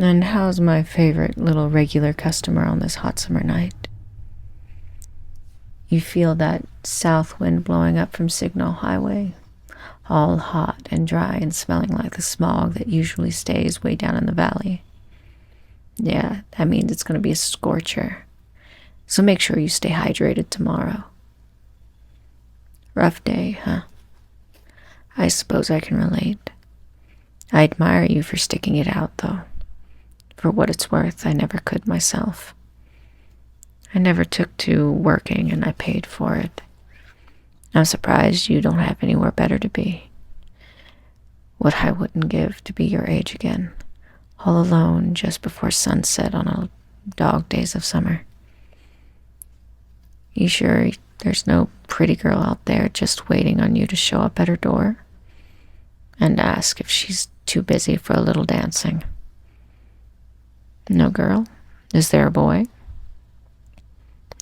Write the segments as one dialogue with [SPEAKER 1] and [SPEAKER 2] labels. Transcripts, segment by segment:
[SPEAKER 1] And how's my favorite little regular customer on this hot summer night? You feel that south wind blowing up from Signal Highway, all hot and dry and smelling like the smog that usually stays way down in the valley. Yeah, that means it's going to be a scorcher. So make sure you stay hydrated tomorrow. Rough day, huh? I suppose I can relate. I admire you for sticking it out, though. For what it's worth, I never could myself. I never took to working, and I paid for it. I'm surprised you don't have anywhere better to be. What I wouldn't give to be your age again, all alone just before sunset on a dog days of summer. You sure there's no pretty girl out there just waiting on you to show up at her door and ask if she's too busy for a little dancing? No girl? Is there a boy?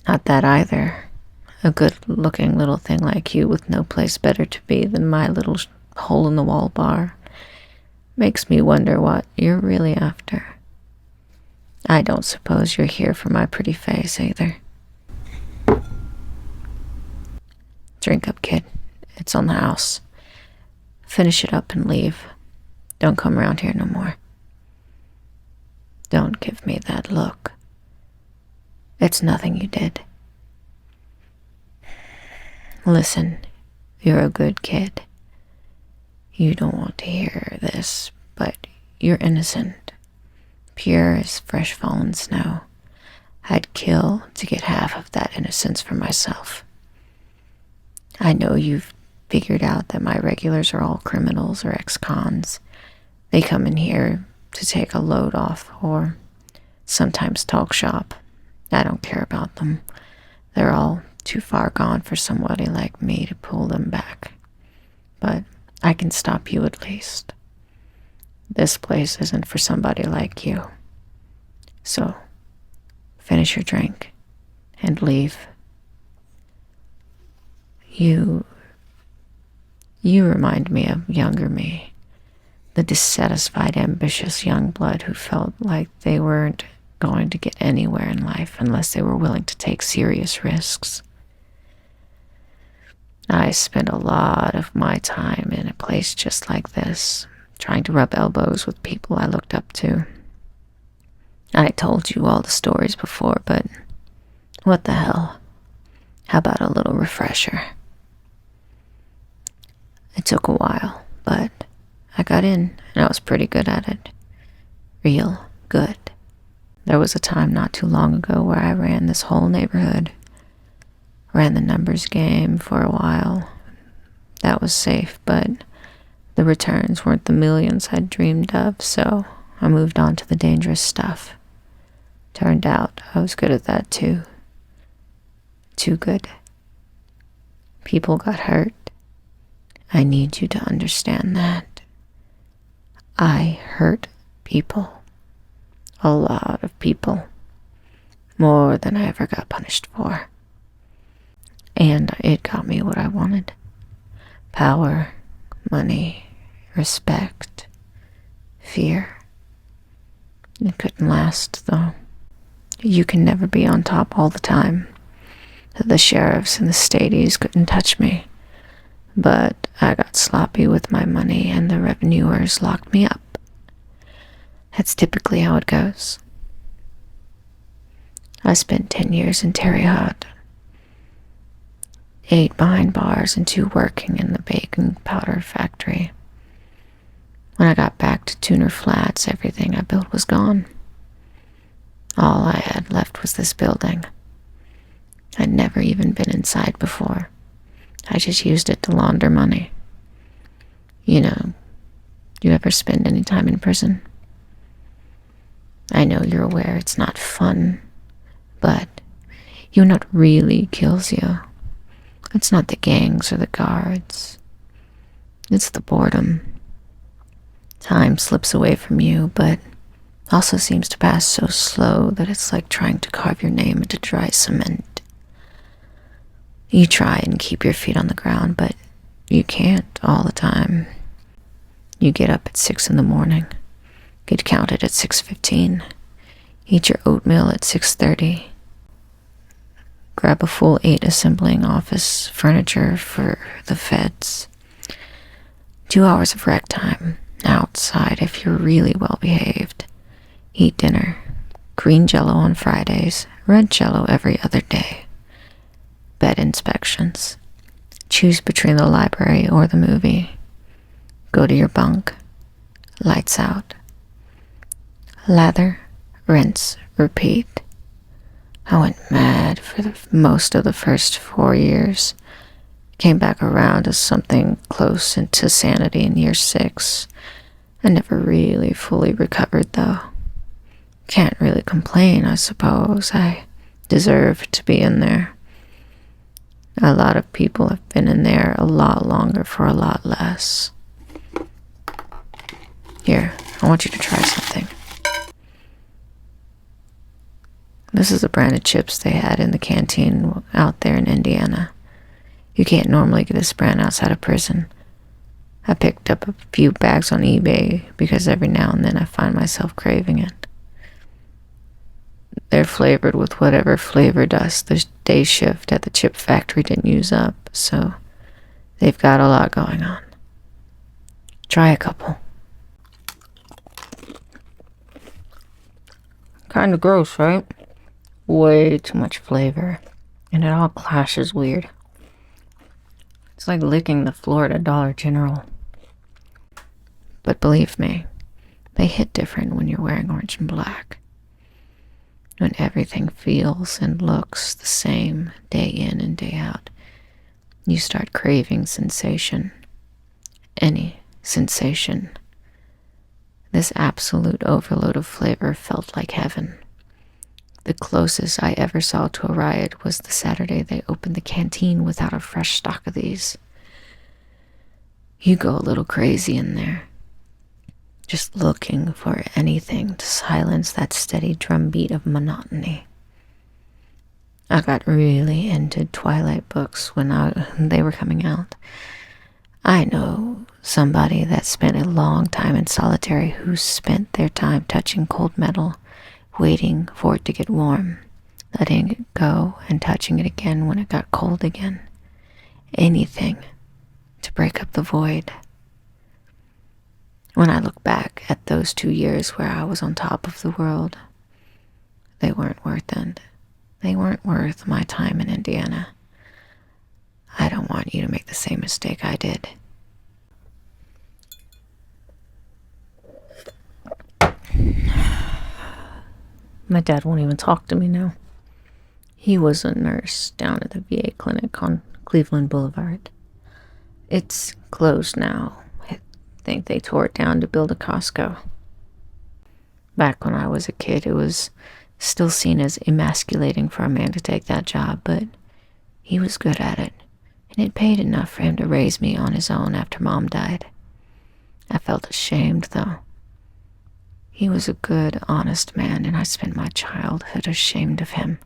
[SPEAKER 1] Not that either. A good-looking little thing like you with no place better to be than my little hole-in-the-wall bar makes me wonder what you're really after. I don't suppose you're here for my pretty face either. Drink up, kid. It's on the house. Finish it up and leave. Don't come around here no more. Don't give me that look. It's nothing you did. Listen, you're a good kid. You don't want to hear this, but you're innocent. Pure as fresh fallen snow. I'd kill to get half of that innocence for myself. I know you've figured out that my regulars are all criminals or ex-cons. They come in here to take a load off or sometimes talk shop. I don't care about them. They're all too far gone for somebody like me to pull them back. But I can stop you at least. This place isn't for somebody like you. So, finish your drink and leave. You remind me of younger me, the dissatisfied, ambitious young blood who felt like they weren't going to get anywhere in life unless they were willing to take serious risks. I spent a lot of my time in a place just like this, trying to rub elbows with people I looked up to. I told you all the stories before, but what the hell? How about a little refresher? It took a while, but I got in, and I was pretty good at it. Real good. There was a time not too long ago where I ran this whole neighborhood. Ran the numbers game for a while. That was safe, but the returns weren't the millions I'd dreamed of, so I moved on to the dangerous stuff. Turned out I was good at that too. Too good. People got hurt. I need you to understand that. I hurt people. A lot of people. More than I ever got punished for. And it got me what I wanted. Power, money, respect, fear. It couldn't last, though. You can never be on top all the time. The sheriffs and the stadies couldn't touch me. But I got sloppy with my money and the revenuers locked me up. That's typically how it goes. I spent 10 years in Terre Haute. 8 behind bars and 2 working in the baking powder factory. When I got back to Tuner Flats, everything I built was gone. All I had left was this building. I'd never even been inside before. I just used it to launder money. You know, you ever spend any time in prison? I know you're aware it's not fun, but you know what really kills you? It's not the gangs or the guards. It's the boredom. Time slips away from you, but also seems to pass so slow that it's like trying to carve your name into dry cement. You try and keep your feet on the ground, but you can't all the time. You get up at 6 in the morning, Get counted at 6:15. Eat your oatmeal at 6:30. Grab a full 8 assembling office furniture for the feds. 2 hours of rec time outside if you're really well behaved. Eat dinner. Green Jello on Fridays, red Jello every other day. Bed inspections. Choose between the library or the movie. Go to your bunk. Lights out. Lather, rinse, repeat. I went mad for most of the first 4 years. Came back around to something close to sanity in year 6. I never really fully recovered, though. Can't really complain, I suppose. I deserve to be in there. A lot of people have been in there a lot longer for a lot less. Here, I want you to try something. This is a brand of chips they had in the canteen out there in Indiana. You can't normally get this brand outside of prison. I picked up a few bags on eBay because every now and then I find myself craving it. They're flavored with whatever flavor dust the day shift at the chip factory didn't use up, so they've got a lot going on. Try a couple. Kinda gross, right? Way too much flavor, and it all clashes weird. It's like licking the floor at a Dollar General. But believe me, they hit different when you're wearing orange and black. When everything feels and looks the same day in and day out, you start craving sensation. Any sensation. This absolute overload of flavor felt like heaven. The closest I ever saw to a riot was the Saturday they opened the canteen without a fresh stock of these. You go a little crazy in there, just looking for anything to silence that steady drumbeat of monotony. I got really into Twilight books when they were coming out. I know somebody that spent a long time in solitary who spent their time touching cold metal, waiting for it to get warm, letting it go and touching it again when it got cold again. Anything to break up the void. When I look back at those 2 years where I was on top of the world, they weren't worth it. They weren't worth my time in Indiana. I don't want you to make the same mistake I did. My dad won't even talk to me now. He was a nurse down at the VA clinic on Cleveland Boulevard. It's closed now. I think they tore it down to build a Costco. Back when I was a kid, it was still seen as emasculating for a man to take that job, but he was good at it, and it paid enough for him to raise me on his own after Mom died. I felt ashamed, though. He was a good, honest man, and I spent my childhood ashamed of him,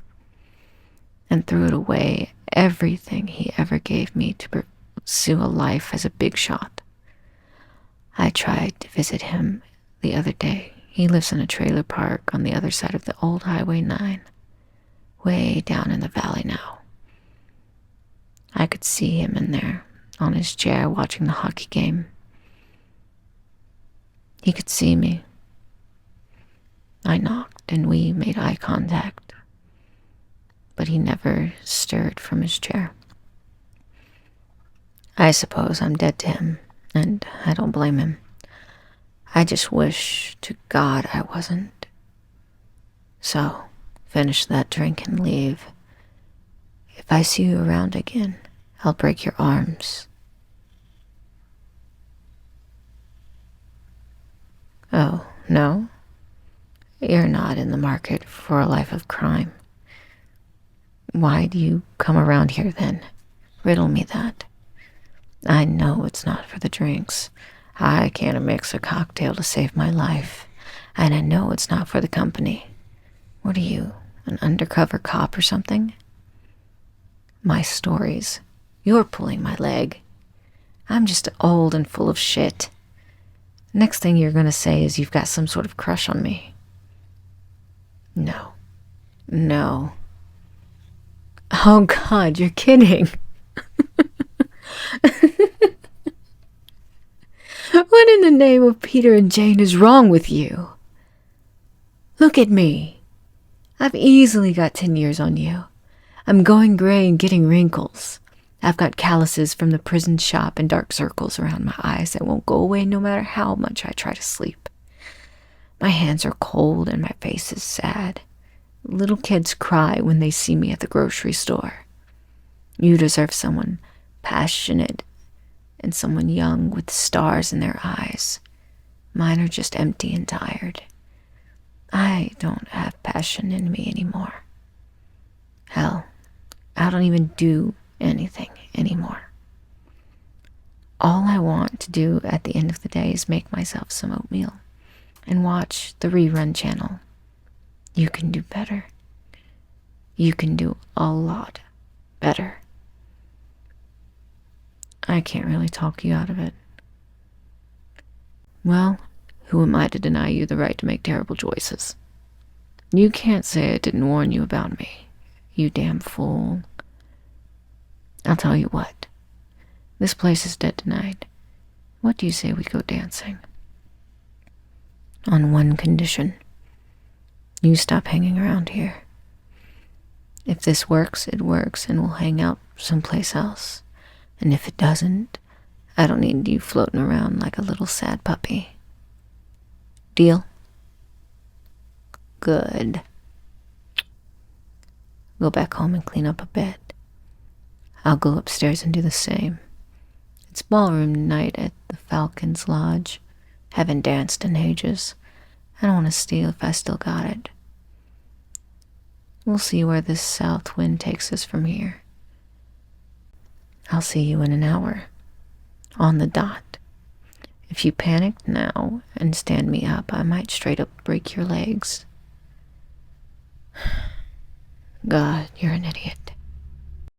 [SPEAKER 1] and threw it away, everything he ever gave me, to pursue a life as a big shot. I tried to visit him the other day. He lives in a trailer park on the other side of the old Highway 9, way down in the valley now. I could see him in there, on his chair, watching the hockey game. He could see me. I knocked and we made eye contact, but he never stirred from his chair. I suppose I'm dead to him, and I don't blame him. I just wish to God I wasn't. So, finish that drink and leave. If I see you around again, I'll break your arms. Oh, no? You're not in the market for a life of crime. Why do you come around here then? Riddle me that. I know it's not for the drinks. I can't mix a cocktail to save my life. And I know it's not for the company. What are you, an undercover cop or something? My stories. You're pulling my leg. I'm just old and full of shit. Next thing you're gonna say is you've got some sort of crush on me. No. No. Oh God, you're kidding. What in the name of Peter and Jane is wrong with you? Look at me. I've easily got 10 years on you. I'm going gray and getting wrinkles. I've got calluses from the prison shop and dark circles around my eyes that won't go away no matter how much I try to sleep. My hands are cold and my face is sad. Little kids cry when they see me at the grocery store. You deserve someone passionate and someone young with stars in their eyes. Mine are just empty and tired. I don't have passion in me anymore. Hell, I don't even do anything anymore. All I want to do at the end of the day is make myself some oatmeal and watch the rerun channel. You can do better. You can do a lot better. I can't really talk you out of it. Well, who am I to deny you the right to make terrible choices? You can't say I didn't warn you about me, you damn fool. I'll tell you what. This place is dead tonight. What do you say we go dancing? On one condition. You stop hanging around here. If this works, it works, and we'll hang out someplace else. And if it doesn't, I don't need you floating around like a little sad puppy. Deal? Good. Go back home and clean up a bed. I'll go upstairs and do the same. It's ballroom night at the Falcon's Lodge. Haven't danced in ages. I don't want to steal if I still got it. We'll see where this south wind takes us from here. I'll see you in an hour. On the dot. If you panic now and stand me up, I might straight up break your legs. God, you're an idiot.